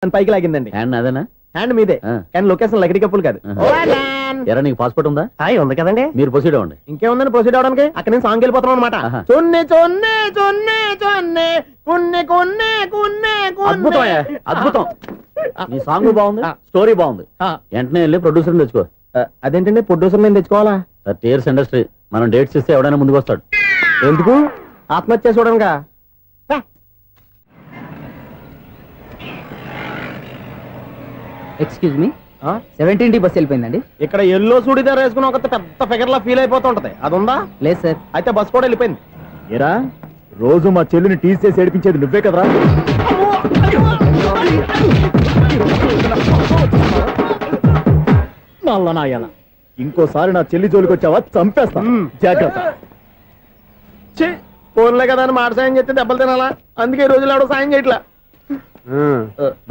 పైకి లాగిందండి. హ్యాండ్ అదేనా? హ్యాండ్ మీదే, కానీ లొకేషన్ లగడి కప్పులు కాదు. ఎరా నీకు పాస్పోర్ట్ ఉందా? ఉంది కదండి. మీరు ప్రొసీడ్ అవ్వండి. ఇంకేముందని ప్రొసీడ్ అవడానికి? అక్కడ నేను సాంగ్ వెళ్ళిపోతాం అనమాట. చొన్నే చొన్నే చొన్నే చొన్నే కున్నే కున్నే కున్నే అద్భుతం, అద్భుతం. నీ సాంగ్ బాగుంది, స్టోరీ బాగుంది. వెంటనే వెళ్ళి ప్రొడ్యూసర్ తెచ్చుకో. అదేంటండి ప్రొడ్యూసర్ నేను తెచ్చుకోవాలా? టీఆర్ఎస్ ఇండస్ట్రీ మనం డేట్స్ ఇస్తే ఎవడైనా ముందుకు వస్తాడు. ఎందుకు? ఆత్మహత్య చూడనుగా. Excuse me, 17D bus వెళ్ళిపోయిందండి. ఇక్కడ ఎల్లో చూడిదార్ వేసుకుని ఒక పెద్ద ఫిగర్ లా ఫీల్ అయిపోతుంటది, అది ఉందా? లేదు సార్. అయితే బస్ కూడా వెళ్ళిపోయింది. ఏరా రోజు మా చెల్లిని టీస్ చేసి ఏడిపించేది నువ్వే కదరా? ఇంకోసారి నా చెల్లి జోలికి వచ్చావా చంపేస్తా, జాగ్రత్త. ఫోన్లే కదా అని మాట సాయం చేస్తే దెబ్బలు తినాలా? అందుకే ఈ రోజులు ఎవడో సాయం చేయట్లా.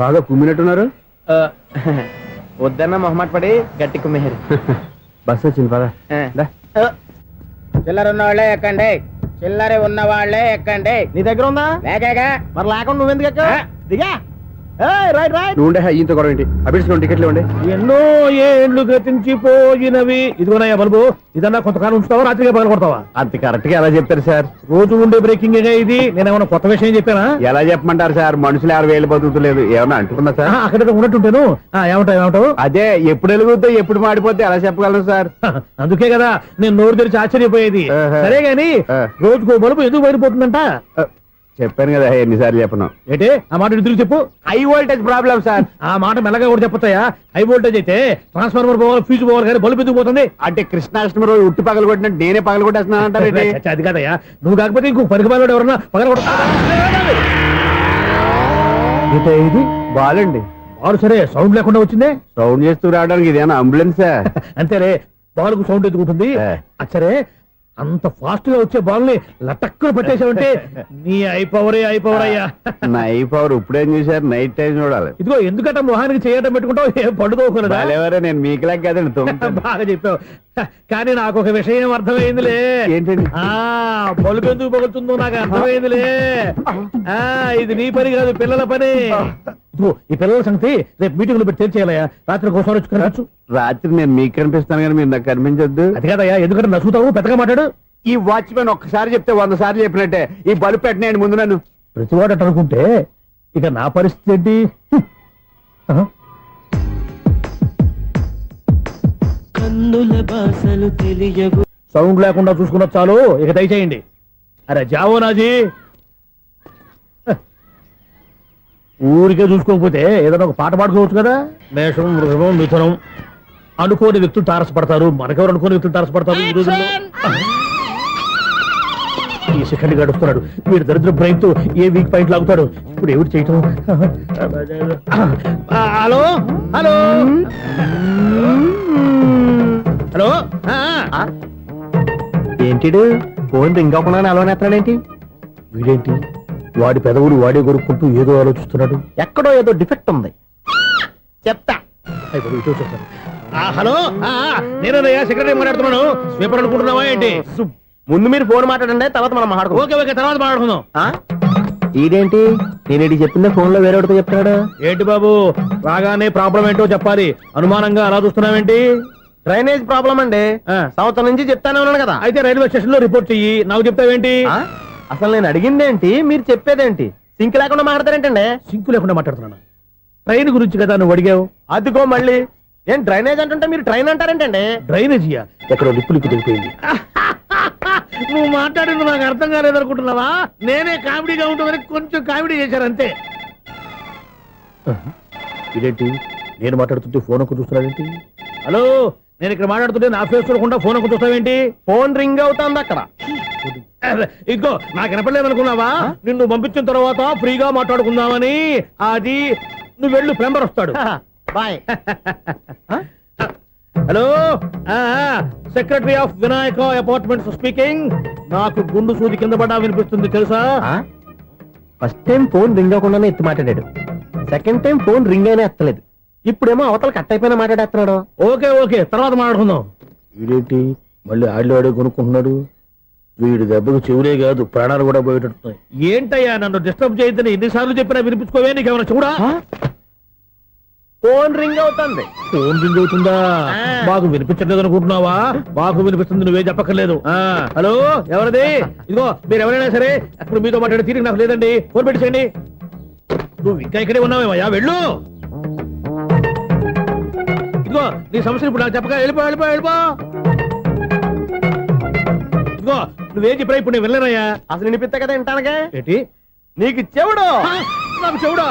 బాగా కుమ్మినట్టున్నారు. వద్దన్న మొహమాట పడి గట్టి కుమ్మేరు. బస్ వచ్చింది పదా. చిల్లర ఉన్న వాళ్ళే ఎక్కండి, చిల్లర ఉన్న వాళ్ళే ఎక్కండి. నీ దగ్గర ఉందా? లేకగా మరి లేకుండా నువ్వెందుకు ఎక్క? దిగా. Right right. నువ్వు ఈయంతో గొడవ ఏంటి? అభిడ్స్ టికెట్లు ఇవ్వండి. ఎన్నో ఏండ్లు గతించిపోయినవి. ఇదిగోనయ్యా బల్బు, ఇదన్నా కొంతకాలం ఉంచుతావా, రాత్రిగా పగల కొడతావా? అంత కరెక్ట్ గా ఎలా చెప్తారు సార్? రోజు ఉండే బ్రేకింగ్ ఇది. నేనేమన్నా కొత్త విషయం చెప్పానా? ఎలా చెప్పమంటారు సార్? మనుషులు ఎవరు వేలు బతుకుతలేదు, ఏమన్నా అంటున్నా సార్? అక్కడ ఉన్నట్టుంటాను. ఏమంటావు? అదే ఎప్పుడు వెలుగుతో ఎప్పుడు మాడిపోతే ఎలా చెప్పగలను సార్? అందుకే కదా నేను నోరు తెరిచి ఆశ్చర్యపోయేది. సరే గాని రోజుకో బల్బు ఎందుకు బయటపోతుందంట? చెప్పాను కదా ఎన్నిసార్లు చెప్పను. ఏంటే ఆ మాట తిరిగి చెప్పు. High voltage problem sir. ఆ మాట మెల్లగా కూడా చెప్పొచ్చాయా? హై వోల్టేజ్ అయితే ట్రాన్స్ఫార్మర్ పోవాలి, ఫ్యూజ్ పోవాలి, కానీ బల్బు ఎందుకు పోతుంది? అంటే కృష్ణాష్టమి రోజు ఉట్టి పగలు కొట్టినట్టు నేనే పగలు కొట్టేస్తున్నాను అంటారు. అది కాదయ్యా, నువ్వు కాకపోతే ఇంకో పనికి బాలు ఎవరన్నా పగల కొట్ట. ఇది బాలండి. బాలు సరే, సౌండ్ లేకుండా వచ్చిందే. సౌండ్ చేస్తూ రావడానికి ఇదేనా అంబులెన్సా? అంతేలే, బాలుకు సౌండ్ ఎందుకుంటుంది? సరే, అంత ఫాస్ట్ గా వచ్చే బాల్ ని లటక్కున పట్టేసావంటే నీ ఐపవర్ అయ్యా. నా ఐపవర్ ఇప్పుడేం చూసారు? నైట్ టైం చూడాలి. ఇదిగో ఎందుకంటే మొహానికి చేయటం పెట్టుకుంటావు, ఏం పండుకోకూడదా? నేను మీకులాగా కదండి. బాగా చెప్పావు. కానీ నాకు ఒక విషయం అర్థమైందిలే. ఏంటండి? బలుపు ఎందుకు పగులుతుందో నాకు అర్థమైందిలే. ఇది నీ పని కాదు, పిల్లల పని. ఈ పిల్లల సంగతి రేపు మీటింగ్ లో పెట్టి తెలిసేయాలయ్యా. రాత్రి ఒకసారి వచ్చి కనవచ్చు. రాత్రి నేను మీకు కనిపిస్తాను కానీ మీరు నాకు కనిపించొద్దు. అది కాదయ్యా, ఎందుకంటే నచ్చుతావు, పెద్దగా మాట్లాడు. ఈ వాచ్మెన్ ఒక్కసారి చెప్తే 100 సార్లు చెప్పినట్టే. ఈ బల్బు పెట్టినాయండి ముందు నన్ను. ప్రతివాడట అనుకుంటే ఇక నా పరిస్థితి ఏంటి? సౌండ్ లేకుండా చూసుకున్న చాలు, ఇక దయచేయండి. అరే జావో నాజీ, ఊరికే చూసుకోకపోతే ఏదైనా ఒక పాట పాడుకోవచ్చు కదా. మేషం, వృషభం, మిథునం అనుకోని వ్యక్తులు తారసపడతారు. మనకెవరు అనుకోని వ్యక్తులు తారసపడతారు ఈ రోజుల్లో? ఈ సెకండ్ గడుపుతున్నాడు వీడు దరిద్ర బ్రెయిన్ తో. ఏ వీక్ పాయింట్ లాగుతాడు ఇప్పుడు? ఎవరు చేయటం? Hello hello hello. ఏంటిడు ఫోన్ రింగ్ అవ్వకుండా అలవనేస్తున్నాడేంటి? వీడేంటి వాడి పెదవులు వాడే కొరుక్కుంటూ ఏదో ఆలోచిస్తున్నాడు. ఎక్కడో ఏదో డిఫెక్ట్ ఉంది, చెప్తా. హలో, నేనయ్యా సెక్రటరీ మాట్లాడుతున్నాను. స్వీపర్ అనుకుంటున్నావా ఏంటి? ముందు మీరు ఫోన్ మాట్లాడండి, తర్వాత మనం మాట్లాడుకో. ఓకే ఓకే, తర్వాత మాట్లాడుకుందాం. ఇదేంటి నేను చెప్పిందే ఫోన్ లో వేరే ఒకటి చెప్తాడు? ఏంటి బాబు, రాగానే ప్రాబ్లం ఏంటో చెప్పాలి. అనుమానంగా అలా చూస్తున్నావేంటి? డ్రైనేజ్ ప్రాబ్లం అండి. సంవత్సరం నుంచి చెప్తానే ఉన్నాను కదా. అయితే రైల్వే స్టేషన్ లో రిపోర్ట్ చెయ్యి, నాకు చెప్తావేంటి? అసలు నేను అడిగిందేంటి, మీరు చెప్పేదేంటి? సింక్ లేకుండా మాట్లాడతారేంటండి? సింక్ లేకుండా మాట్లాడుతున్నాను. ట్రైన్ గురించి కదా నువ్వు అడిగావు. అదిగో మళ్ళీ నేను డ్రైనేజ్ అంటుంటే మీరు ట్రైన్ అంటారేంటండి? డ్రైనేజీయా? ఎక్కడో లిప్పులికి తెలిపోయింది. నువ్వు మాట్లాడింది నాకు అర్థం కాలేదనుకుంటున్నావా? నేనే కామెడీగా ఉంటుందని కొంచెం కామెడీ చేశారు అంతే. ఇదేంటి నేను మాట్లాడుతుంటే ఫోన్ ఒక్క చూస్తున్నావేంటి? హలో, నేను ఇక్కడ మాట్లాడుతుంటే నా ఫేస్ చూడకుండా ఫోన్ ఒక్క చూస్తావేంటి? ఫోన్ రింగ్ అవుతుంది అక్కడ. ఇంకో నాకు వినపడలేదు అనుకున్నావా? నిన్ను పంపించిన తర్వాత ఫ్రీగా మాట్లాడుకుందామని. అది నువ్వు వెళ్ళు, ప్లంబర్ వస్తాడు. Bye. Hello, secretary of Vinayaka apartments speaking. నాకు గుండు సూది కింద పడ్డా వినిపిస్తుంది తెలుసా? ఫస్ట్ టైం ఫోన్ రింగ్ అవ్వకుండానే ఎత్తి మాట్లాడాడు. సెకండ్ టైం ఫోన్ రింగ్ అయినా ఎత్తలేదు. ఇప్పుడేమో అవతల కట్ అయిపోయినా మాట్లాడేస్తున్నాడు. ఓకే ఓకే, తర్వాత మాట్లాడుకుందాం. వీడేంటి మళ్ళీ ఆడిలో కొనుక్కుంటున్నాడు? వీడి దెబ్బకు చెవులే కాదు ప్రాణాలు కూడా పోయేటట్టున్నాయి. ఏంటయ్యా నన్ను డిస్టర్బ్ చేయొద్దని ఎన్నిసార్లు చెప్పినా వినిపించుకోవే? నీకేమైనా చూడా? ఫోన్ రింగ్ అవుతుంది. ఫోన్ రింగ్ అవుతుందా? ఆ. మాకు వినిపించట్లేదు అనుకుంటున్నావా? మాకు వినిపిస్తుంది, నువ్వే చెప్పక్కర్లేదు. హలో, ఎవరిది? ఇదిగో మీరు ఎవరైనా సరే ఇప్పుడు మీతో మాట్లాడే తీరిక నాకు లేదండి. ఫోన్ పెట్టేసేయండి. నువ్వు ఇంకా ఇక్కడే ఉన్నావేమయ్యా, వెళ్ళు. ఇదిగో నీ సమస్యలు ఇప్పుడు నాకు చెప్పక వెళ్ళిపో వెళ్ళిపో వెళ్ళిపో. ఇదిగో నువ్వేం చెప్పరా ఇప్పుడు నేను వెళ్ళానయ్యా. అసలు వినిపిస్తా కదా వింటానగా. ఏంటి నీకు చెవుడు నాకు చెవుడా?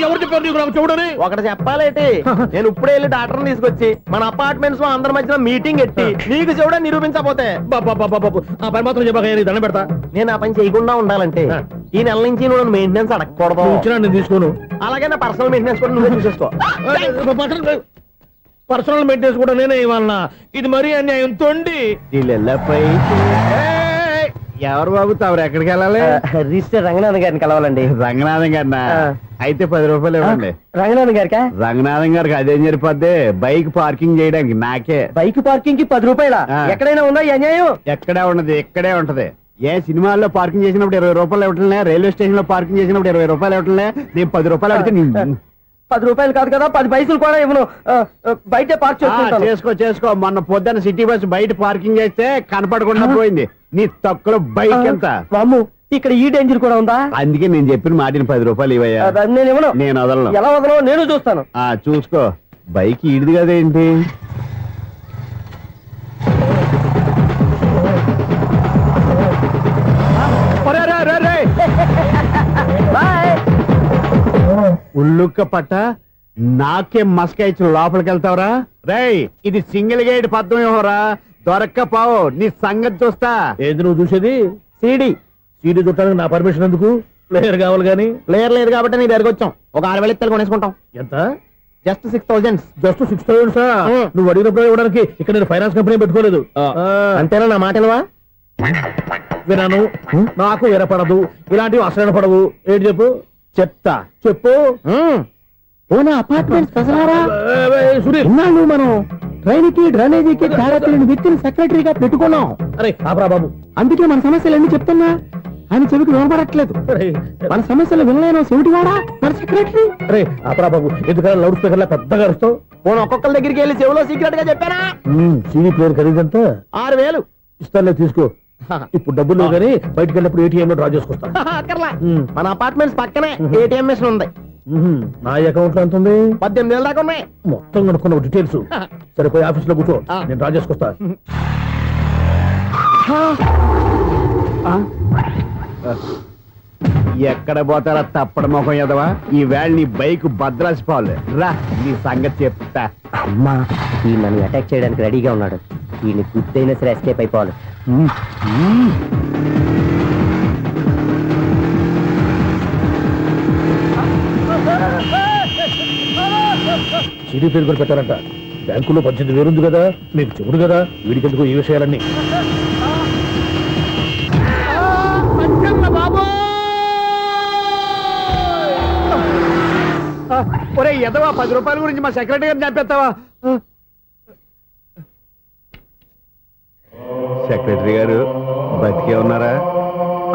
ఎవరు చెప్పారు నీకు నాకు చెవుడని? ఒకటి చెప్పాలేటి. నేను ఇప్పుడే వెళ్ళి డాక్టర్ని తీసుకొచ్చి మన అపార్ట్మెంట్స్ లో అందరి మధ్యన మీటింగ్ ఎట్టి నీకు చెవుడా నిరూపించకపోతే బాబు ఆ పని మాత్రం చెప్పక దండం పెడతా. నేను ఆ పని చేయకుండా ఉండాలంటే ఈ నెల నుంచి నువ్వు మెయింటెనెన్స్ అడగకూడదు. నువ్వు ఇచ్చినా నేను తీసుకోను. అలాగే నా పర్సనల్ మెయింటెనెన్స్ కూడా నువ్వే చూసేసుకో. పర్సనల్ మెయింటెనెన్స్ కూడా నేనే ఇవ్వాలన్నా? ఇది మరీ అన్యాయం తొండి. ఎవరు బాబు తమరు ఎక్కడికి వెళ్ళాలి? రిజిస్టర్ రంగనాథ్ గారిని కలవాలండి. రంగనాథం గారినా? అయితే 10 రూపాయలు ఇవ్వండి. రంగనాథ్ గారికా? రంగనాథం గారికి అదేం సరిపోద్ది, బైక్ పార్కింగ్ చేయడానికి నాకే. బైక్ పార్కింగ్ కి 10 రూపాయల? ఎక్కడైనా ఉందా ఈ అన్యాయం? ఎక్కడే ఉన్నది, ఇక్కడే ఉంటది. ఏ సినిమాల్లో పార్కింగ్ చేసినప్పుడు 20 రూపాయలు ఇవ్వట్లే, రైల్వే స్టేషన్ లో పార్కింగ్ చేసినప్పుడు 20 రూపాయలు ఇవ్వట్లే, నేను 10 రూపాయలు అడిగితే 10 రూపాయలు కాదు కదా, 10 పైసలు కూడా ఇవ్వను. బయట పార్క్ చేసుకుంటాను. చేసుకో. మొన్న పొద్దున్న సిటీ బస్ బయట పార్కింగ్ చేస్తే కనపడకుండా పోయింది. నీ తక్కువ బైక్ ఎంత? మాము ఇక్కడ ఈ డేంజర్ కూడా ఉందా? అందుకే నేను చెప్పిన మాటిని 10 రూపాయలు ఇవ్వయ్యా. నేను ఇవ్వను. నేను వదలను. ఎలా వదలను నేను చూస్తాను. చూసుకో. బైక్ ఈడిది కదేంటి? ఉల్లుక్క పట్ట నాకే మస్క ఇచ్చిన లోపలికి వెళ్తావరా? రేయ్, ఇది సింగిల్ గేట్ పద్మం ఇవ్వరా, దొరక్కపోవు నీ సంగతి చూస్తా. ఏంది నువ్వు చూసేది? సీడీ చుట్టానికి నా పర్మిషన్ ఎందుకు? ప్లేయర్ కావాలి గానీ. ప్లేయర్ లేదు కాబట్టి నీ దగ్గరకు వచ్చాం. ఒక 6,000 ఇత్తలు కొనేసుకుంటాం. ఎంత? జస్ట్ 6,000. జస్ట్ 6,000 నువ్వు అడిగినప్పుడు ఇవ్వడానికి ఇక్కడ నేను ఫైనాన్స్ కంపెనీ పెట్టుకోలేదు. అంతేనా నా మాట వినవా? వినాను, నాకు ఎరపడదు, ఇలాంటివి అసలు పడవు. ఏంటి చెప్పు? చెప్తా. చెప్పు. అపార్ట్మెంట్ సునీల్, ఇన్నాళ్ళు మనం ట్రైన్కి డ్రైనేజీకి తేడా తెలియని వ్యక్తిని సెక్రటరీగా పెట్టుకున్నాం. అరే ఆపరా బాబు. అందుకే మన సమస్యలు ఎన్ని చెప్తున్నా ఆయన చెవికి వినపడట్లేదు. మన సమస్యలు వినలేను చెవిటి వాడా మన సెక్రటరీ. అరే ఆపరా బాబు, ఎందుకన్నా లౌడ్ స్పీకర్ లా పెద్దగా అరుస్తావు? పోను ఒక్కొక్కరి దగ్గరికి వెళ్ళి చెవిలో సీక్రెట్ గా చెప్పానా? CD player ఖరీదంతా 6,000. ఇస్తానులే, తీసుకో. ఇప్పుడు డబ్బులు లేవు కానీ బయటకు వెళ్ళినప్పుడు ఏటీఎం లో డ్రా చేసుకొస్తా. అక్కర్లా. మన అపార్ట్మెంట్స్ పక్కనే ఏటీఎం మిషన్ ఉంది. నా అకౌంట్ లో ఎంత ఉంది? 18,000 దాకా ఉన్నాయి. మొత్తం కనుక్కున్న డీటెయిల్స్. సరిపోయి ఆఫీస్ లో కూర్చో, నేను డ్రా చేసుకొస్తా. ఎక్కడ పోతారా తప్పడ మొహం ఎదవా? ఈ వేళ నీ బైక్ భద్రాసిపోవాలి. రా, నీ సంగతి చెప్తా. అమ్మా, ఈ నన్ను అటాక్ చేయడానికి రెడీగా ఉన్నాడు. ఈయన గుద్దైనా సరే ఎస్కేప్ అయిపోవాలి. సీడీ ప్లేయర్ కూడా పెట్టారంట. బ్యాంకులో 18,000 ఉంది కదా, మీకు చెబుడు కదా, వీడికి ఎందుకు ఈ విషయాలన్నీ? ఒరే ఎదవా, 10 రూపాయల గురించి మా సెక్రటరీ గారిని చంపేస్తావా? సెక్రటరీ గారు బతికే ఉన్నారా?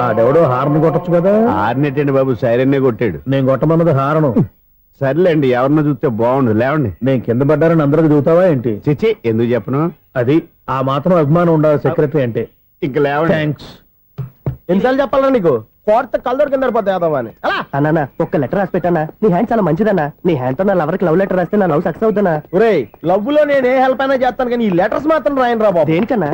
ఆడెవడో హార్న్ కొట్టచ్చు కదా. ఆరినెట్టండి బాబు, సైరన్నే కొట్టాడు. నేను కొట్టమన్నది హారను. సర్లేండి, ఎవరినో చూస్తే బాగుండు. లేవండి. నేను కింద పడ్డారని అందరికి చూతావా ఏంటి? చిచ్చి, ఎందుకు చెప్పను? అది ఆ మాత్రం అభిమానం ఉండాలి సెక్రటరీ అంటే. ఇంక లేవండి. థ్యాంక్స్. ఎన్నిసార్లు చెప్పాలా నీకు? కోర్టు కళ్ళోడు కింద పోతాయి. అన్నా ఒక్క లెటర్ రాసి పెట్టానా? నీ హ్యాండ్ చాలా మంచిదన్నా. నీ హ్యాండ్ తో నా లవర్కి లవ్ లెటర్ రాస్తే నా లవ్ సక్సెస్ అవుతానా? ఒరే, లవ్ లో నేను ఏ హెల్ప్ అయినా చేస్తాను కానీ ఈ లెటర్స్ మాత్రం రాయను రా బాబు. దేనికన్నా?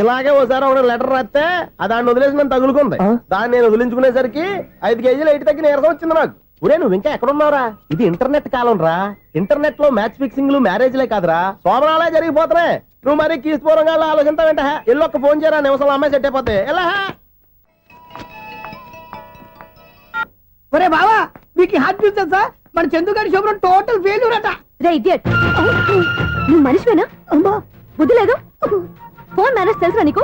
ఇలాగే ఓసారి ఒక లెటర్ రాస్తే దాన్ని వదిలేసి నన్ను తగులుకుంది. దాన్ని నేను వదిలించుకునేసరికి 5 కేజీలు 8 తగ్గి నీరసం వచ్చింది నాకు. ఒరే, నువ్వు ఇంకా ఎక్కడున్నావురా? ఇది ఇంటర్నెట్ కాలం రా. ఇంటర్నెట్ లో మ్యాచ్ ఫిక్సింగ్లు మ్యారేజ్లే కాదురా, సోమరాలే జరిగిపోతున్నాయి. నువ్వు మరి కీస్పూరంగా ఆలోచించావంట. ఎల్లొక్క ఫోన్ చేయరా, నిమిషంలో అమ్మాయి సెట్ అయిపోతే. ఎలా? ఒరే బావా, మీకు హార్ట్ చూస్తా మన చందుగారి శుభ్రం టోటల్ ఫెయిల్యూర్ అట. రే ఇడియట్, నువ్వు మనిషివేనా? అమ్మా, బుద్ధి లేదు. ఫోన్ మేనేజ్ తెలుసా నీకు?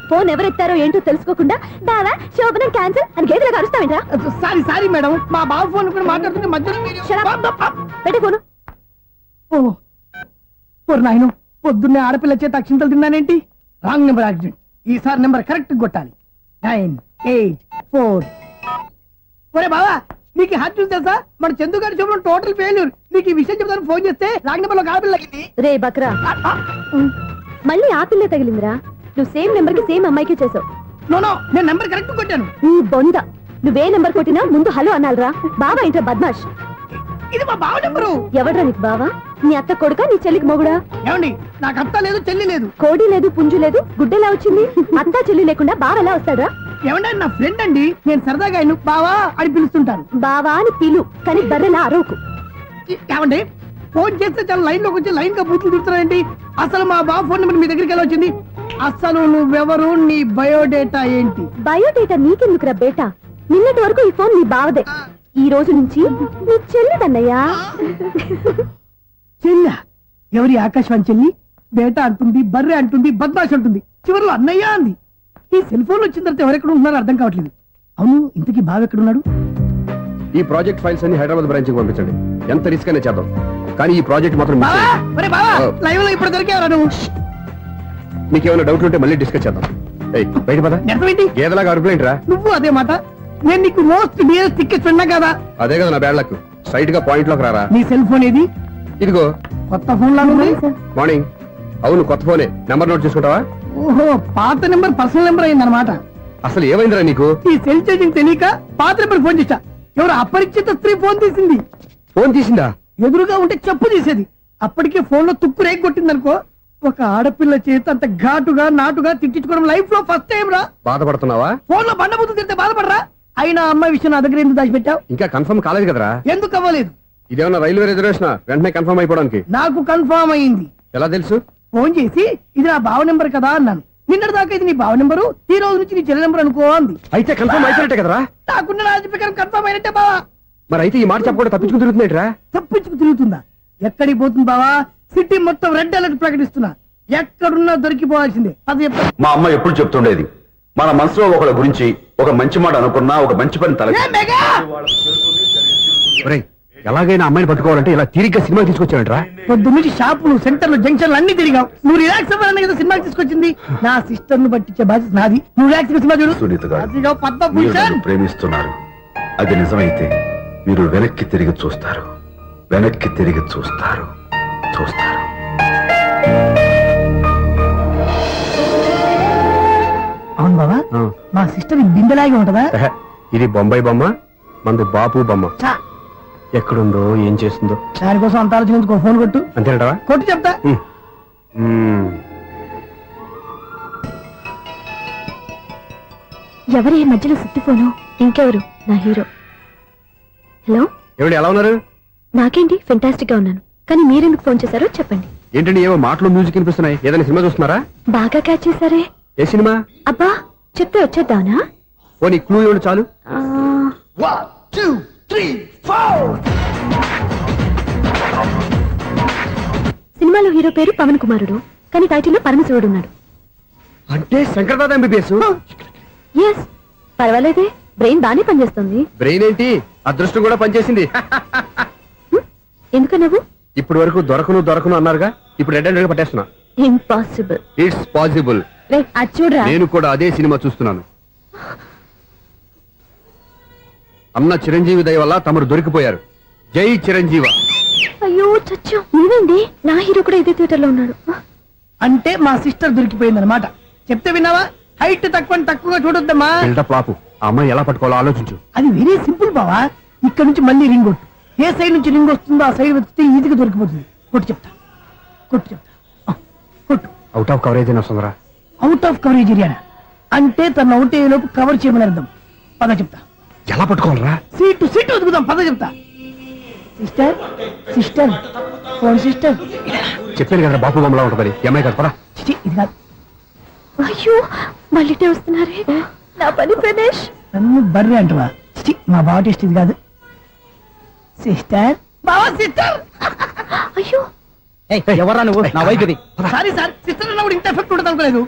ఫోన్ ఎవరెత్తారో ఏంటో తెలుసుకోకుండా బావా శోభనం క్యాన్సిల్ అని గేదెలకు అరుస్తావేంట్రా? సారీ మేడం, మా బావ ఫోన్ కూడా మాట్లాడుతుంటే మధ్యలో పెట్టే ఫోను. నాయను, పొద్దున్నే ఆడపిల్ల చేత అక్షింతలు తిన్నానేంటి? Wrong number accident. ఈసారి నెంబర్ కరెక్ట్ కొట్టాలి. 9, 8, 4. ఒరే బావా, నీకు హార్ట్ చూసి తెలుసా మన చందుగారి శుభ్రం టోటల్ ఫెయిల్యూర్. మీకు ఈ విషయం చెప్తాను ఫోన్ చేస్తే రాంగ్ నెంబర్ లో ఆడపిల్ల తగ్గింది. రే బక్రా, మళ్ళీ ఆ పిల్లే తగిలిందిరా. నువ్వు సేమ్ నెంబర్ కి సేమ్ అమ్మాయికే చేసావు. నో నేను నెంబర్ కరెక్ట్ కొట్టాను. నీ బొంద, నువ్వే నెంబర్ కొట్టినా ముందు హలో అనాలిరా. బావా ఇంట్లో బద్మాష్. ఇది మా బావ నెంబరు. ఎవడ్రా నీకు బావా? నీ అత్త కొడుక, నీ చెల్లికి మొగుడా? ఏమండి, నాకు అత్త లేదు చెల్లి లేదు. కోడి లేదు, పుంజు లేదు, గుడ్డెలా వచ్చింది? అత్త చెల్లి లేకుండా బావ ఎలా వస్తాడా? ఏమండి, నా ఫ్రెండ్ అండి, నేను సరదాగా ఆయన బావా అని పిలుస్తుంటాను. బావా అని పిలు, కానీ బర్రెలా అరవకు. ఏమండి, ఫోన్ చేస్తే చాలా లైన్ లోకి వచ్చి లైన్ గా బూతులు తిడుతున్నాయండి. అసలు మా బావ ఫోన్ నెంబర్ మీ దగ్గరికి ఎలా వచ్చింది? అసలు నువ్వెవరు, నీ బయోడేటా ఏంటి? బయోడేటా నీకెందుకురా బేటా? నిన్నటి వరకు ఈ ఫోన్ నీ బావదే. ఈ రోజు నుంచి నీ చెల్లిదన్నయ్యా. చెల్ల ఎవరి? ఆకాశవాణి చెల్లి. బేటా అంటుంది, బర్రె అంటుంది, బద్మాష్ అంటుంది, చివరిలో అన్నయ్య అంది. ఈ సెల్ ఫోన్ వచ్చిన తర్వాత ఎవరెక్కడ ఉంటున్నారో అర్థం కావట్లేదు. అవును, ఇంతకీ బావ ఎక్కడున్నాడు? ఈ ప్రాజెక్ట్ ఫైల్స్ అన్ని హైదరాబాద్ బ్రాంచ్ కి పంపించండి. ఎంత రిస్క్ అయినా చేద్దాం, కానీ ఈ ప్రాజెక్ట్ మాత్రం మిస్ బావా, అయ్యింది. ఒరే బావా, లైవ్ లో ఇప్పుడు దొరికేవరా నువ్వు? మీకు ఏమైనా డౌట్ ఉంటే మళ్ళీ డిస్కస్ చేద్దాం. ఏయ్, బయట పద. నిజమేంటి? ఏదలాగా అరుపులేంటి రా? నువ్వు అదే మాట. నేను నీకు మోస్ట్ డియరెస్ట్ టికెట్స్ విన్నా కదా. అదే కదా నా బ్యాడ్ లక్. స్ట్రైట్ గా పాయింట్ లోకి రారా. నీ సెల్ ఫోన్ ఏది? ఇదిగో కొత్త ఫోన్ లాగా ఉంది. మార్నింగ్. అవును, కొత్త ఫోనే. నెంబర్ నోట్ చేసుకుంటావా? ఓహో, పాత నెంబర్ పర్సనల్ నెంబర్ అయిందన్నమాట. అసలు ఏమైందిరా నీకు? ఈ సెల్ చేసింగ్ తెలియక పాత నెంబర్ ఫోన్ చేశా. ఎవరు అపరిచిత స్త్రీ ఫోన్ తీసింది. ఫోన్ తీసిందా? ఎదురుగా ఉంటే చెప్పు తీసేది. అప్పటికే ఫోన్ లో తుక్కు రేగి కొట్టిందనుకో. ఒక ఆడపిల్ల చేత అంత ఘాటుగా నాటుగా తిట్టించుకోవడం లైఫ్ లో ఫస్ట్ టైం రా. బాధపడుతున్నావా? ఫోన్ లో బండబుద్ధి తిడితే బాధపడరా? అయినా అమ్మాయి విషయం నా దగ్గర ఎందుకు దాచిపెట్టావు? ఇంకా కన్ఫర్మ్ కాలేదు కదరా. ఎందుకు అవ్వలేదు? ఇదేమన్నా రైల్వే రిజర్వేషన్? వెంటనే కన్ఫర్మ్ అయిపోవడానికి. నాకు కన్ఫర్మ్ అయింది. ఎలా తెలుసు? ఫోన్ చేసి ఇది నా బావ నెంబర్ కదా అన్నాను. నిన్నటి దాకా ఇది నీ బావ నెంబరు, ఈ రోజు నుంచి నీ చెల్లి నెంబర్ అనుకో అంది. అయితే కన్ఫర్మ్ అయిపోయినట్టే కదరా. నాకున్న రాజు ప్రకారం కన్ఫర్మ్ అయినట్టే బావా. మరి అయితే ఈ మాట చెప్పకుండా తప్పించుకుని తిరుగుతున్నట్రా? తప్పించుకు తిరుగుతుందా? ఎక్కడికి పోతుంది బావా? సిటీ మొత్తం రెడ్ అలర్ట్ ప్రకటిస్తున్నా. ఎక్కడున్నా దొరికిపోవాల్సిందే. అది చెప్ప- మా అమ్మ ఎప్పుడు చెప్తుండేది, మన మనసులో ఒకళ్ళ గురించి ఒక మంచి మాట అనుకున్నా ఒక మంచి పని తల ఏ మెగా! ఒరేయ్, ఎలాగైనా అమ్మాయిని పట్టుకోవాలంటే ఇలా తీరిగ్గా సినిమా తీసుకొచ్చాడంట్రా. పొద్దు నుంచి షాపులు, సెంటర్లు, జంక్షన్లు అన్ని తిరిగావు. నువ్వు రిలాక్స్ అవ్వాలని కదా సినిమాకి తీసుకొచ్చింది. నా సిస్టర్ ను పట్టించే బాధ్యత నాది. నువ్వు రిలాక్స్ గా సినిమా చూడు. సునీత గారు, అదిగో మీరు పద్మభూషణ్. నన్ను ప్రేమిస్తున్నారు. అది నిజమైతే మీరు వెనక్కి తిరిగి చూస్తారు, వెనక్కి తిరిగి చూస్తారు, చూస్తారు. అవును బాబా, ఆ. మా సిస్టర్ బిందెలాగే ఉంటదా? ఎహె, ఇది బొంబాయి బొమ్మ, మంది బాపు బొమ్మ. చా, ఎక్కడుందో ఏం చేస్తుందో. దానికోసం అంత ఆలోచించుకో. ఫోన్ కొట్టు. అంతేనటవా? కొట్టు చెప్తా. ఎవరి ఈ మధ్యలో సుత్తి ఫోను? ఇంకెవరు? నా హీరో. హలో, ఏమిటి ఎలా ఉన్నారు? నాకేంటి ఫెంటాస్టిక్ గా ఉన్నాను, కానీ మీరెందుకు ఫోన్ చేశారో చెప్పండి. ఏంటండి ఏవో మాటలు మ్యూజిక్ వినిపిస్తున్నాయి. ఏదైనా సినిమా చూస్తున్నారా? బాగా క్యాచ్ చేశారే. ఏ సినిమా? అబ్బా, చెప్తే వచ్చేద్దానా? ఓ నీ క్లూ ఇవ్వండి చాలు. సినిమాలో హీరో పేరు పవన్ కుమారుడు, కానీ టైటిల్లో పరమశివుడు ఉన్నాడు. అంటే శంకర్దాద ఎంబీబీఎస్. ఎస్, పర్వాలేదే, బ్రెయిన్ బానే పనిచేస్తుంది. బ్రెయిన్ ఏంటి, అదృష్టం కూడా పనిచేసింది. ఎందుకన్నావు? ఇప్పటి వరకు దొరకను అన్నారుగా, ఇప్పుడు రెడ్ హ్యాండెడ్ గా పట్టేస్తున్నా. ఇంపాసిబుల్. It's possible. రే, అది చూడరా. నేను కూడా అదే సినిమా చూస్తున్నాను. అన్న చిరంజీవి దయ వల్ల తమరు దొరికిపోయారు. జై చిరంజీవ. అయ్యో చచ్చా, నీవేంటి? నా హీరో కూడా ఇదే థియేటర్ లో ఉన్నాడు. అంటే మా సిస్టర్ దొరికిపోయింది అనమాట. చెప్తే విన్నావా? హైట్ తక్కువగా చూడొద్దమ్మా. బిల్డప్ లాపు. ఆ అమ్మాయి ఎలా పట్టుకోవాలో ఆలోచించు. అది వెరీ సింపుల్ బావా. ఇక్కడ నుంచి మళ్ళీ రింగ్ కొట్టు. ఏ సైడ్ నుంచి రింగ్ వస్తుందో ఆ సైడ్ వస్తే ఈజీగా దొరికిపోతుంది. కొట్టు చెప్తా. కొట్టు. అవుట్ ఆఫ్ కవరేజ్ అయినా వస్తుందిరా. అవుట్ ఆఫ్ కవరేజ్ ఏరియా అంటే తన అవుట్ అయ్యే లోపు కవర్ చేయమని అర్థం. పద చెప్తా. ఎలా పట్టుకోవాలరా? సీటు వెతుకుదాం. పద చెప్తా. Sister phone sister. చెప్పాను కదా బాపు బొమ్మలా ఉంటుంది. ఎంఐ కదా పరా. చిచి, ఇది కాదు. అయ్యో, మళ్ళీ వస్తున్నారే. నా పని ప్రదేశ్. నన్ను బర్రె అంటవా? చిచి, మా బావ టేస్ట్ ఇది కాదు. సిస్టర్, బావా సిస్టర్. అయ్యో, ఎవరా నువ్వు? నా వైపు ఇది. సారీ సార్, సిస్టర్ అన్నప్పుడు ఇంత ఎఫెక్ట్ ఉంటుంది అనుకోలేదు.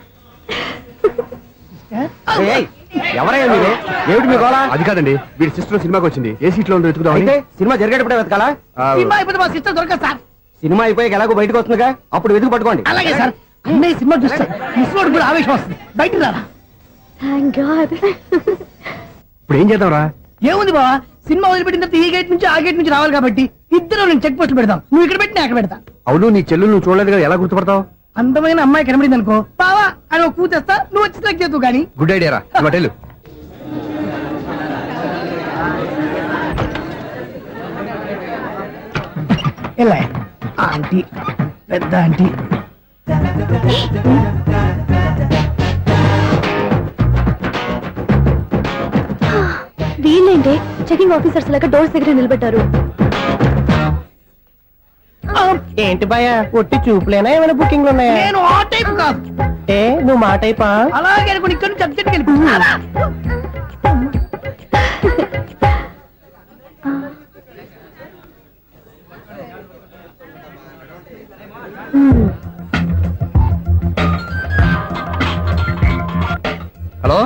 ఎవరయ్యా మీరే? ఏమిటి మీ గోళ? అది కాదండి, వీడి సిస్టర్ సినిమాకి వచ్చింది. ఏ సీట్ లో ఉందో వెతుకుదాం. అయితే సినిమా జరిగేటప్పుడే వెతకాలా? సినిమా అయిపోతే మా సిస్టర్ దొరకదు సార్. సినిమా అయిపోయాక ఎలాగో బయటకు వస్తుందిగా, అప్పుడు వెతుకు పట్టుకోండి. అలాగే సార్. అన్నయ్య సినిమా చూస్తారు, మిస్లోడు కూడా ఆవేశం వస్తుంది. బయట రారా. Thank God. ఇప్పుడు ఏం చేద్దాంరా? ఏముంది బావా, సినిమా వదిలిపెట్టిన తర్వాత ఈ గేట్ నుంచి ఆ గేట్ నుంచి రావాలి కాబట్టి ఇద్దరు నేను చెక్ పోస్ట్ పెడతాం. నువ్వు ఇక్కడ పెట్టి నేను అక్కడ పెడతా. అవును నీ చెల్లు నువ్వు చూడలేదు కదా, ఎలా గుర్తుపడతావు? అందమైన అమ్మాయి కనబడింది అనుకో, బావా అని ఒక కూతేస్తా, నువ్వు వచ్చి సెలెక్ట్ చేద్దు కానీ. గుడ్ ఐడియా రా, హోటల్. ఎలా ఆంటీ, పెద్ద ఆంటీ. వీళ్ళేంటి చెకింగ్ ఆఫీసర్స్ లాగా డోర్స్ దగ్గర నిలబెట్టారు. ఏంటి భయ ఒట్టి చూపులేనా ఏమైనా బుకింగ్లు ఉన్నాయా? నేను ఆ టైప్ కాదు. ఏ నువ్వు మా టైపా? అలాగే అనుకుని ఇక్కడ నుంచి అర్జెంట్కి వెళ్ళిపో. హలో,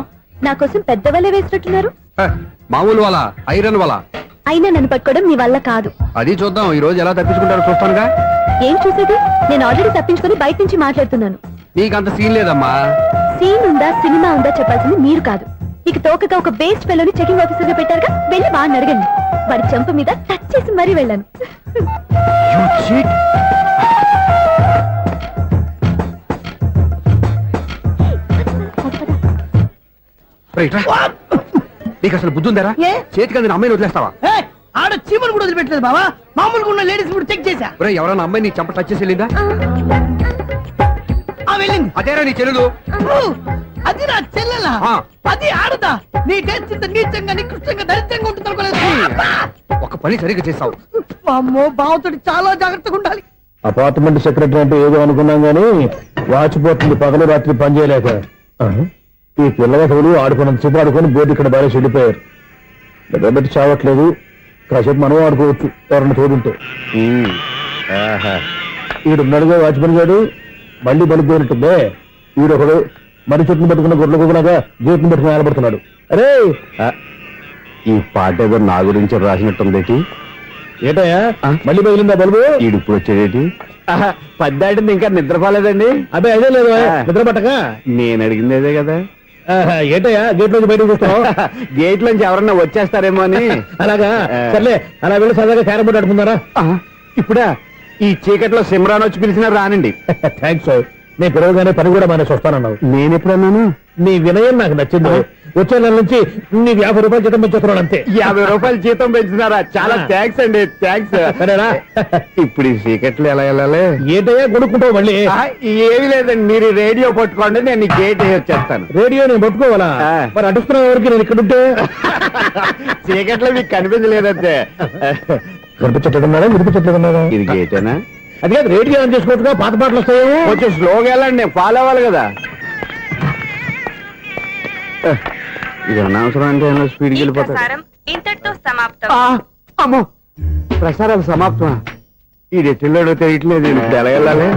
నా కోసం పెద్ద వలే వేసినట్టున్నారు. మామూలు వాళ్ళ ఐరన్ వాళ్ళ. అయినా నన్ను పట్టుకోవడం మీ వల్ల కాదు. అది చూద్దాం ఈ రోజు ఎలా తప్పించుకుంటారో చూస్తానుగా. ఏం చూసేది? నేను ఆల్రెడీ తప్పించుకొని బయట నుంచి మాట్లాడుతున్నాను. నీకంత సీన్ లేదమ్మా. సీన్ ఉందా సినిమా ఉందా చెప్పాల్సింది మీరు కాదు. నీకు తోకగా ఒక బేస్ట్ ఫెలోని చెకింగ్ ఆఫీసర్ గా పెట్టారుగా, వెళ్ళి వాడిని అడగండి. వాడి చెంప మీద టచ్ చేసి మరీ వెళ్ళాను. నీకు అసలు బుద్ధి ఉందారా? ఏ? చేతికి అందిన అమ్మాయిని వదిలేస్తావా? ఆడ చీమలు కూడా వదిలిపెట్టలేదు బావా. మామూలుగా ఉన్న లేడీస్ కూడా చెక్ చేశా. ఒరే, ఎవరైనా అమ్మాయి నీ చంప టచ్ చేసి వెళ్ళిందా? వెళ్ళింది. అదేరా నీ చెల్లెలు. అది నా చెల్లెలా? ఆ. అది ఆడదా? నీ టేస్ట్ ఇంత నీచంగా నికృష్టంగా దరిద్రంగా ఉంటుంది అనుకోలేదు. ఒక పని సరిగ్గా చేస్తావు. అమ్మో, బావతోటి చాలా జాగ్రత్తగా ఉండాలి. అపార్ట్మెంట్ సెక్రటరీ అంటే ఏదో అనుకున్నాం గానీ వాచిపోతుంది పగలు రాత్రి పని చేయలేక. ఈ పిల్లగటోడు ఆడుకున్నంత సేపు ఆడుకొని బోర్డు ఇక్కడ బాగా చెడిపోయారు. నిద్రబెట్టి చావట్లేదు. కాసేపు మనం ఆడుకోవచ్చు ఎవరన్నా తోడుంటే. ఈడున్నాడుగా వాచ్మెన్ గారు, మళ్ళీ బలిపోయినట్టుందే. ఈడొకడు మరి చెట్టును పట్టుకున్న గొడ్ల కుక్కలాగా గేట్ను పట్టుకుని నిలబడుతున్నాడు. అరే, ఈ పాట ఏదో నా గురించి రాసినట్టుంది. ఏటయ్యా మళ్ళీ బదిలిందా బల్బు? ఈడిప్పుడు వచ్చేదేటి? పద్దాటింది ఇంకా నిద్రపోలేదండి. అదే అదే లేదు నిద్ర పట్టక. నేను అడిగింది అదే కదా. ఏటయ్యా గేట్ నుంచి బయటకు చూస్తావు? గేట్ లోంచి ఎవరన్నా వచ్చేస్తారేమో అని. అలాగా, సర్లే అలా వెళ్ళి సరదాగా క్యారం బోర్డు ఆడుకుందారా? ఇప్పుడా? ఈ చీకట్లో సిమ్రాన్ వచ్చి పిలిచినా రానండి. థ్యాంక్స్. నేను పిలవగానే పని కూడా మానేసి వస్తానన్నావు. నేను ఎప్పుడన్నాను? నీ వినయం నాకు నచ్చింది. వచ్చే నెల నుంచి నీకు 50 రూపాయలు జీతం పెంచుతున్నాను అంతే. 50 రూపాయలు జీతం పెంచుతున్నారా? చాలా థ్యాంక్స్ అండి, థ్యాంక్స్. సరేనా? ఇప్పుడు ఈ చీకట్లు ఎలా వెళ్ళాలి? ఏంటయ్యా కొనుక్కుంటావు మళ్ళీ? ఏమీ లేదండి, మీరు రేడియో పట్టుకోండి, నేను గేట్ వచ్చేస్తాను. రేడియో నేను పట్టుకోవాలా? మరి అడుస్తున్నా ఎవరికి నేను ఇక్కడ ఉంటే? చీకట్లో మీకు కనిపించలేదంతే. కనిపించట్లేదన్నారా వినిపించట్లేదన్నారా? ఇది గేటేనా? అది కాదు, రేడియో ఆన్ చేసుకోవచ్చుగా, పాత పాటలు వస్తాయేమో. కొంచెం స్లోగా వెళ్ళండి, నేను ఫాలో అవ్వాలి కదా. ఇది అనవసరం అంటే స్పీడ్కి వెళ్ళిపోతాడు. ఇంతటితో సమాప్తం. అమ్మో, ప్రసారాలు సమాప్తమా? ఈ రెట్టిల్లోడో తెలియట్లేదు, ఇప్పుడు ఎలా వెళ్ళాలి?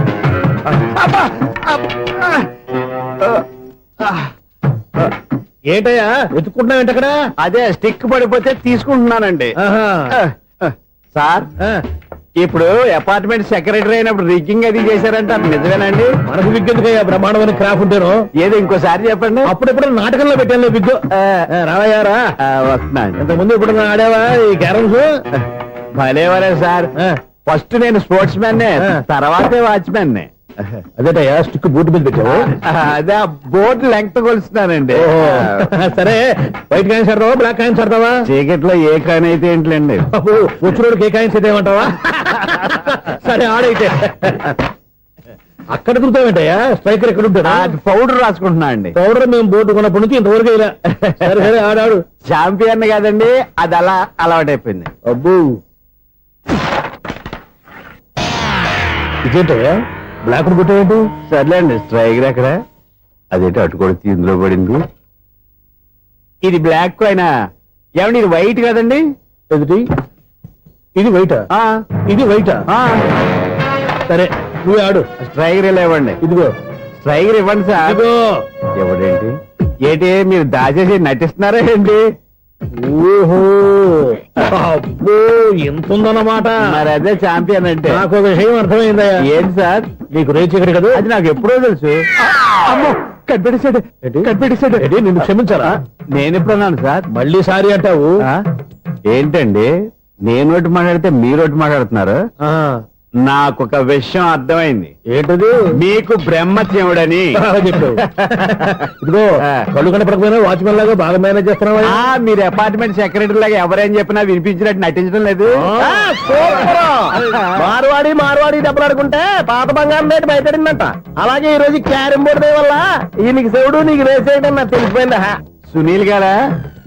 ఏంటయ్యా వెతుక్కుంటున్నావు ఏంటి అక్కడ? అదే స్టిక్ పడిపోతే తీసుకుంటున్నానండి. సార్, ఇప్పుడు అపార్ట్మెంట్ సెక్రటరీ అయినప్పుడు రిగ్గింగ్ అది చేశారంటే అది నిజమేనండి? మనకు విగ్గెందుకయ్యా, బ్రహ్మాండమైన క్రాఫ్ ఉంటాను. ఏదో ఇంకోసారి చెప్పండి. అప్పుడెప్పుడు నాటకంలో పెట్టాను విగ్గు. రావయ్యారా? వస్తున్నాను. ఇంతకుముందు ఇప్పుడు ఆడావా ఈ క్యారమ్స్? భలేవరే సార్, ఫస్ట్ నేను స్పోర్ట్స్ మ్యాన్, తర్వాతే వాచ్మెన్. అదేటయ్యా స్టిక్ బూట్ మీద పెట్టావు? అదే ఆ బోర్డు లెంగ్త్ కొలుస్తున్నానండి. సరే, వైట్ కాయిన్స్ ఆడతావా బ్లాక్ కాయిన్స్ ఆడతావా? చీకట్లో ఏ కాయిన్ అయితే ఏంట్లేండి. వచ్చినోడికి ఏ కాయిన్స్ అయితే ఏమంటావా? సరే ఆడైతే. అక్కడ దొరుకుతావేంటయ్యా? స్ట్రైకర్ ఎక్కడ ఉంటాడా? పౌడర్ రాసుకుంటున్నా అండి. పౌడర్ మేము బోర్డు కొన్నప్పటి నుంచి ఇంతవరకు ఇలా. సరే సరే ఆడాడు. చాంపియన్ కాదండి, అది అలా అలవాటైపోయింది. అబ్బు, ఇదేంటయ్యా బ్లాక్ కొట్టావేంటి? సర్లేండి, స్ట్రైకర్ ఎక్కడ? అదేంటి అటుకొడితే ఇందులో పడింది. ఇది బ్లాక్ కాయిన్. ఏమండి ఇది వైట్ కదండి? ఎదుటి ఇది వైటా? ఇది వైటా? సరే నువ్వు ఆడు. స్ట్రైకర్ ఇలా ఇవ్వండి. ఇదిగో స్ట్రైకర్ ఇవ్వండి సార్. ఇదిగో. ఎవడేంటి ఏంటి మీరు దాచేసి నటిస్తున్నారా ఏంటి? ఓహో, అబ్బో ఎంత ఉందన్నమాట. మరి అదే ఛాంపియన్ అంటే. నాకు ఒక విషయం అర్థమైందయ్యా. ఏంటి సార్? నీకు రేచి ఇక్కడ కదా? అది నాకు ఎప్పుడో తెలుసు. అమ్మో, కనిపెట్టేశాడు కనిపెట్టేశాడు ఏంటి, నిన్ను క్షమించాలా? నేను ఎప్పుడన్నాను సార్? మళ్ళీ సారీ అంటావు? ఆ? ఏంటండి నేను ఒకటి మాట్లాడితే మీరు ఒకటి మాట్లాడుతున్నారు? ఆ, నాకు ఒక విషయం అర్థమైంది. ఏంటది? మీకు బ్రహ్మత్యముడని. అలా చెప్పావు. ఇదిగో, కళ్ళు కనపడకపోయినా వాచ్మెన్ లాగా బాగా మేనేజ్ చేస్తున్నావా? మీరు అపార్ట్మెంట్ సెక్రటరీ లాగా ఎవరేం చెప్పినా వినిపించినట్టు నటించడం లేదు. ఆ, సూపర్. మార్వాడి దెబ్బలాడుకుంటే పాత బంగారం రేటు బయటడిందంట. అలాగే ఈ రోజు క్యారం బోర్డు దే వల్ల ఈయనకి శివుడు నీకు రేసేయడం నాకు తెలిసిపోయిందా? సునీల్ గారా,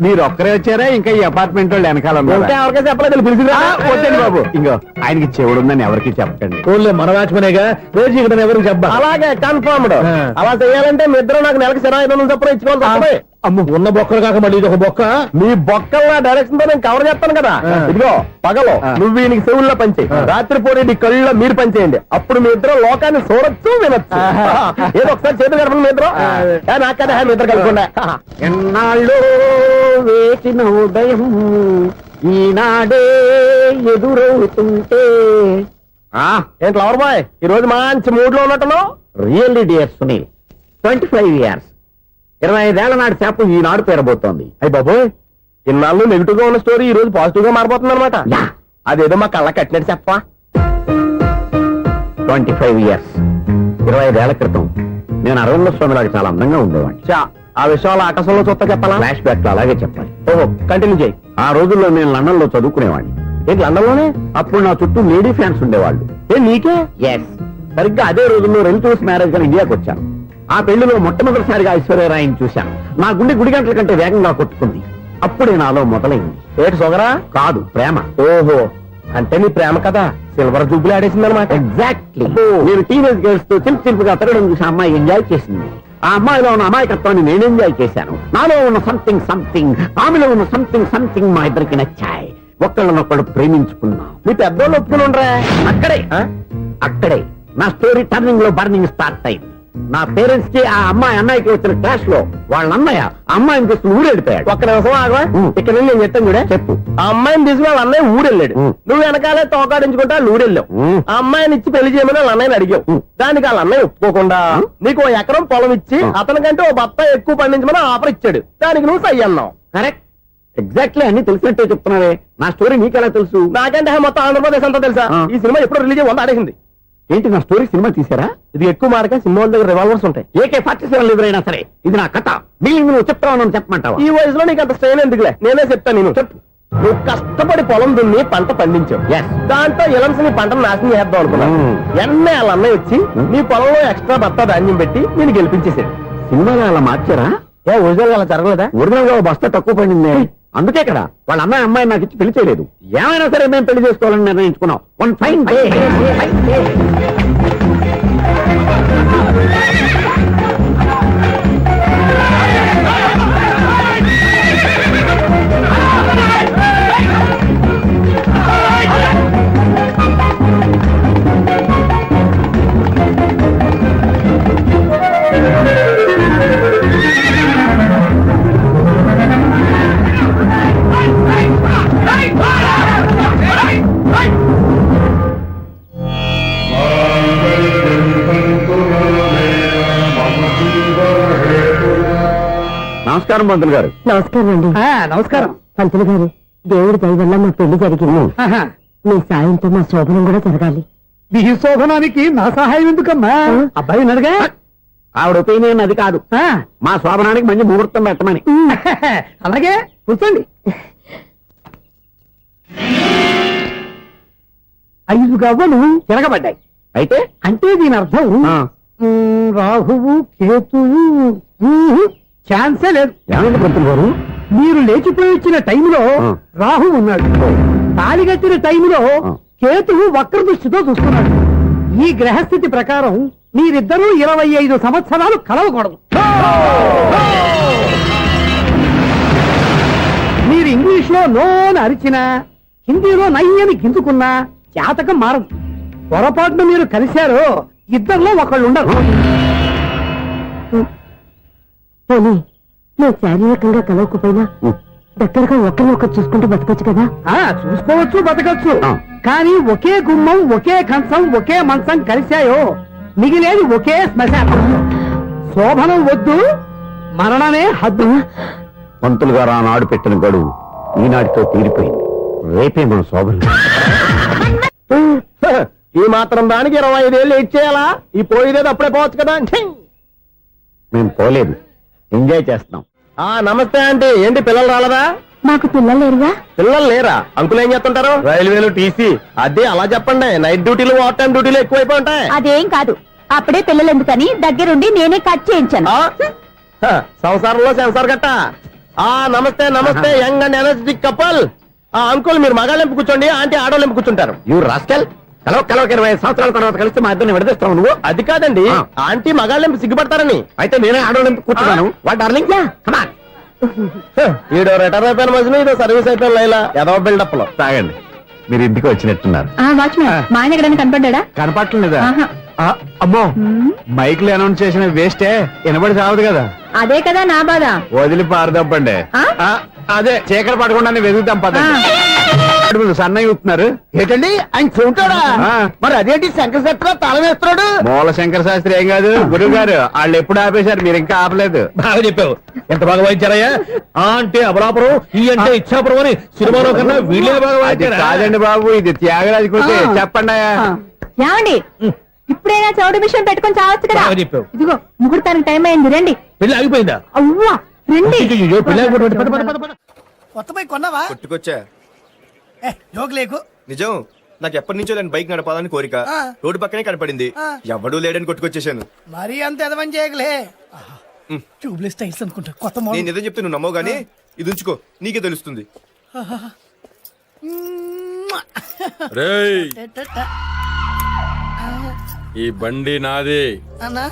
మీరు ఒక్కరే వచ్చారా ఇంకా ఈ అపార్ట్మెంట్ వాళ్ళు వెనకాల ఉన్నారా? ఇంకా ఎవరికైనా చెప్పలేదు పిలిచిరా? వద్దండి బాబు, ఇంకో ఆయనకి చెవుడుందని ఎవరికి చెప్పకండి. ఫోన్లే, మన వాచ్మెనేగా, రోజు ఇక్కడ ఎవరికి చెప్పా. అలాగే కన్ఫర్మ్డ్. ఆ. అలా చేయాలంటే మీ ఇద్దరు నాకు నెలకు సిరా 500 చొప్పున ఇచ్చుకోవాలి తప్పదు. అమ్మ, ఉన్న బొక్కలు కాక మళ్ళీ ఇది ఒక బొక్క. మీ బొక్కల డైరెక్షన్ తో నేను కవర్ చేస్తాను కదా. ఆ. ఇదిగో పగలో ఆ. నువ్వు ఈయనకి చెవుల్లో పంచే, రాత్రిపూట నీ కళ్ళలో మీరు పంచేయండి. అప్పుడు మీ ఇద్దరు లోకాన్ని చూడొచ్చు వినొచ్చు. ఏదో ఒకసారి చేతులు గడపండి మీ ఇద్దరు. నాకు కదా మీ ఇద్దరు కలుపుకుండా. ఎన్నాళ్ళు వేసిన ఉదయం ఈనాడే ఎదురవుతుంటే. ఏంటి లవర్ బాయ్, ఈ రోజు మంచి మూడ్ లో ఉన్నట్టున్నావు. రియల్లీ డియర్ సునీల్, 25 years 25 ఏళ్ల నాటి చేప ఈనాడు పేరబోతోంది. అయ్యి బాబోయ్, ఇన్నాళ్ళు నెగిటివ్ గా ఉన్న స్టోరీ ఈ రోజు పాజిటివ్ గా మారిపోతుంది అనమాట. యా. అదేదో మా కళ్ళ కట్టినట్టు చెప్పా. 25 years 25 ఏళ్ల క్రితం నేను అరవింద స్వామి లాగా చాలా అందంగా ఉండేవాడిని. చా, ఆ విషయాలు ఆకాశంలో చూస్తా చెప్పాలా? ఫ్లాష్ బ్యాక్ లో అలాగే చెప్పాలి. ఓహో, కంటిన్యూ చేయి. ఆ రోజుల్లో నేను లండన్ లో చదువుకునేవాడిని. ఏంటి లండన్ లోనే? అప్పుడు నా చుట్టూ లేడీ ఫ్యాన్స్ ఉండేవాళ్ళు. నీకే? ఎస్, సరిగ్గా అదే రోజుల్లో రిలేటివ్స్ మ్యారేజ్ గా ఇండియాకి వచ్చాను. ఆ పెళ్లిలో మొట్టమొదటిసారిగా ఐశ్వర్యరాయని చూశాను. నా గుండె గుడి గంటల కంటే వేగంగా కొట్టుకుంది. అప్పుడే నాలో మొదలైంది. ఏటి సొగరా? కాదు, ప్రేమ. ఓహో, అంటే నీ ప్రేమ కదా సిల్వర్ జూబ్లీ ఆడేసింది అనమాట. ఎగ్జాక్ట్లీ. నేను టీనేజ్ గర్ల్స్ తో చిలిపి చిలిపిగా తిరగడం చూసి ఆ అమ్మాయి ఎంజాయ్ చేసింది. ఆ అమ్మాయిలో ఉన్న అమాయకత్వాన్ని నేను ఎంజాయ్ చేశాను. నాలో ఉన్న సంథింగ్ ఆమెలో ఉన్న సంథింగ్ మా ఇద్దరికి నచ్చాయి. ఒక్కళ్ళనొక్కడు ప్రేమించుకున్నాం. మీ పెద్దోళ్ళు ఒప్పుకుని ఉండరా? అక్కడే నా స్టోరీ టర్నింగ్ లో బర్నింగ్ స్టార్ట్ అయింది. నా పేరెంట్స్ కి ఆ అమ్మాయి అన్నయ్యకి వచ్చిన క్లాష్ లో వాళ్ళ అన్నయ్య ఆ అమ్మాయిని తీసుకుని ఊరెళ్ళిపోయాడు. ఒక్క నిమిషం ఆగవా? ఇక్కడ నుండి నేను చెప్తాను చూడే. చెప్పు. ఆ అమ్మాయిని తీసుకుని వాళ్ళ అన్నయ్య ఊరెళ్ళాడు. నువ్వు వెనకాలే తోకాడించుకుంటా ఊరెళ్ళావు. ఆ అమ్మాయిని ఇచ్చి పెళ్లి చేయమని వాళ్ళ అన్నయ్యని అడిగావు. దానికి వాళ్ళ అన్నయ్య ఒప్పుకోకుండా నీకు 1 ఎకరం పొలం ఇచ్చి అతనికంటే 1 బత్త ఎక్కువ పండించమని ఆఫర్ ఇచ్చాడు. దానికి నువ్వు సై అన్నావు. కరెక్ట్, ఎగ్జాక్ట్లీ అన్ని తెలిసినట్టే చెప్తున్నావే. నా స్టోరీ నీకెలా తెలుసు? నాకంటే మొత్తం ఆంధ్రప్రదేశ్ అంతా తెలుసా? ఈ సినిమా ఎప్పుడు రిలీజ్ 100 ఆడేసింది. ఏంటి, నా స్టోరీ సినిమా తీసారా? ఇది ఎక్కువ మార్క సినిమా వాళ్ళ దగ్గర రివాల్వర్స్ ఉంటాయి. AK-47 ఎదురైనా సరే ఇది నా కథ. మిగిలిన నువ్వు చెప్తావు చెప్పమంటావా? ఈ వయసులో నీకు అంత స్ట్రెయిన్ ఎందుకులే, నేనే చెప్తాను. నేను చెప్పు. నువ్వు కష్టపడి పొలం దున్ని పంట పండించావు. Yes. దాంతో ఇలన్స్ నీ పంటను నాశనం చేద్దాం అనుకున్నావు. ఎన్నే వాళ్ళ అన్నయ్య వచ్చి నీ పొలంలో ఎక్స్ట్రా బత్తా ధాన్యం పెట్టి నేను గెలిపించేసాడు. సినిమాలో అలా మార్చారా? ఒరిజినల్ అలా జరగలేదా? ఒరిజినల్ గా ఓ బస్తా తక్కువ పడింది. అందుకే కదా వాళ్ళ అమ్మాయి నాకు ఇచ్చి పెళ్లి చేయలేదు. ఏమైనా సరే మేము పెళ్లి చేసుకోవాలని నిర్ణయించుకున్నాం. One fine day. నమస్కారం పంతులు గారు. నమస్కారం అండి. నమస్కారం. పంతులు గారు, దేవుడి దయ వల్ల మా పెళ్లి జరిగింది. మీ సాయంతో మా శోభనం కూడా జరగాలి. మీ శోభనానికి నా సహాయం ఎందుకమ్మా? అబ్బాయి ఉన్నాడుగా. ఆవిడ ఒపీనియన్ అది కాదు. మా శోభనానికి మంచి ముహూర్తం పెట్టమని. అలాగే కూర్చోండి. 5 గవ్వలు తిరగబడ్డాయి. అయితే అంటే దీని అర్థం రాహువు కేతువు ఛాన్సే లేదు. ఏమైంది పంతులు గారు? మీరు లేచిపోయి వచ్చిన టైంలో రాహు ఉన్నాడు. తాళి కట్టిన టైంలో కేతువు వక్ర దృష్టితో చూస్తున్నాడు. ఈ గ్రహస్థితి ప్రకారం మీరిద్దరూ 25 సంవత్సరాలు కలవకూడదు. మీరు ఇంగ్లీష్ లో నోని అరిచినా, హిందీలో నయ్యని గింజుకున్నా జాతకం మారదు. పొరపాటున మీరు కలిశారో ఇద్దరిలో ఒకళ్ళు ఉండరు. పోనీ మేము శారీరకంగా కలవకపోయినా దగ్గరగా ఒకరినొకరు చూసుకుంటూ బతకొచ్చు కదా. చూసుకోవచ్చు, బతకచ్చు. కానీ ఒకే గుమ్మం, ఒకే కంచం, ఒకే మంచం కలిశాయో మిగిలేది ఒకే శ్మశానం. శోభనం వద్దు, మరణమే హద్దు. పంతులు గారు ఆనాడు పెట్టిన గడువు ఈనాటితో తీరిపోయింది. రేపే మన శోభనం. ఈ మాత్రం దానికి 25 ఏళ్ళు ఇచ్చేయాలా? ఈ పోయిదేది అప్పుడే పోవచ్చు కదా. ఛీ! మేము పోలేదు, ఎంజాయ్ చేస్తున్నాం. నమస్తే ఆంటీ. ఏంటి పిల్లలు రాలదా? మాకు పిల్లలు లేరుగా. పిల్లలు లేరా? అంకులు ఏం చేస్తుంటారు? రైల్వేలు, టీసీ. అదే అలా చెప్పండి. నైట్ డ్యూటీలు, ఓవర్ టైం డ్యూటీలు ఎక్కువైపోయి ఉంటాయి. అదేం కాదు, అప్పుడే పిల్లలు ఎందుకని దగ్గరుండి నేనే కట్ చేయించాను. సంసారంలో సెన్సార్ గట్ట. నమస్తే నమస్తే, young and energetic couple. Uncle మీరు మగాళ్ళెంపు కూర్చోండి, ఆంటీ ఆడోళ్ళెంపు కూర్చుంటారు. యూ రాస్కల్, కలవ 20 సంవత్సరాల తర్వాత కలిస్తే మా ఇద్దరిని విడదీస్తావు నువ్వు. అది కాదండి, ఆంటీ మగాళ్ళెంపు సిగ్గుపడతారని. అయితే నేనే ఆడవాళ్ళని కూర్చున్నాను. What darling, come on. ఈడో రిటైర్ అయిపోయిన మధ్యన ఇదో సర్వీస్ అయిపోయిన లైలా ఏదో బిల్డప్ లో. తాగండి, మీరు ఇంటికి వచ్చినట్టున్నారు. వాచ్మెన్ మా ఆయన ఎక్కడైనా కనపడ్డా? కనపట్లేదా? అమ్మో, మైక్ లో అనౌన్స్ చేసిన వేస్టే, వినబడి చావదు కదా. అదే కదా నా బాధ. వదిలి పారదప్పండి. అదే చీకటి పడకుండా వెతుకుతాం పదండి. సన్నయ్య చూస్తున్నారు ఏంటండి ఆయన చూంటాడా? మరి అదేంటి శంకర శెట్టిలో తాళం వేస్తున్నాడు? మూల శంకర శాస్త్రి ఏం కాదు, గురువు గారు వాళ్ళు ఎప్పుడు ఆపేశారు, మీరు ఇంకా ఆపలేదు. బాగా చెప్పావు. ఎంత బాగా వాయించారయ్యా. ఆ అంటే అబలాపురం, ఈ అంటే ఇచ్చాపురం అని సినిమాలో కన్నా వీళ్ళే బాగా అది వాయించారా? కాదండి బాబు, ఇది త్యాగరాజ కృతి. చెప్పండి అయ్యా. ఏమండి, ఇప్పుడైనా చౌడు మిషన్ పెట్టుకొని చావచ్చు కదా. బాగా చెప్పావు. ఇదిగో ముహూర్తానికి టైం అయింది, రండి. పెళ్లి ఆగిపోయిందా? అవ్వా రండి. అయ్యయ్యో, పెళ్లి ఆగిపోయింది. పద, పద, పద, పద. కొత్త బైక్ కొన్నావా? కొట్టుకొచ్చా. జోక్ లేకు. నిజం, నాకు ఎప్పటి నుంచో నేను బైక్ నడపాలని కోరిక. రోడ్డు పక్కనే కనపడింది, ఎవడూ లేడని కొట్టుకొచ్చేసాను. మరీ అంత ఎదవని చేయగలే. ట్యూబ్లెస్ టైల్స్ అనుకుంటా, కొత్త నేను నిజం చెప్తే నువ్వు నమ్మవు గానీ ఇది ఉంచుకో, నీకే తెలుస్తుంది. రేయ్, ఈ బండి నాది. అన్నా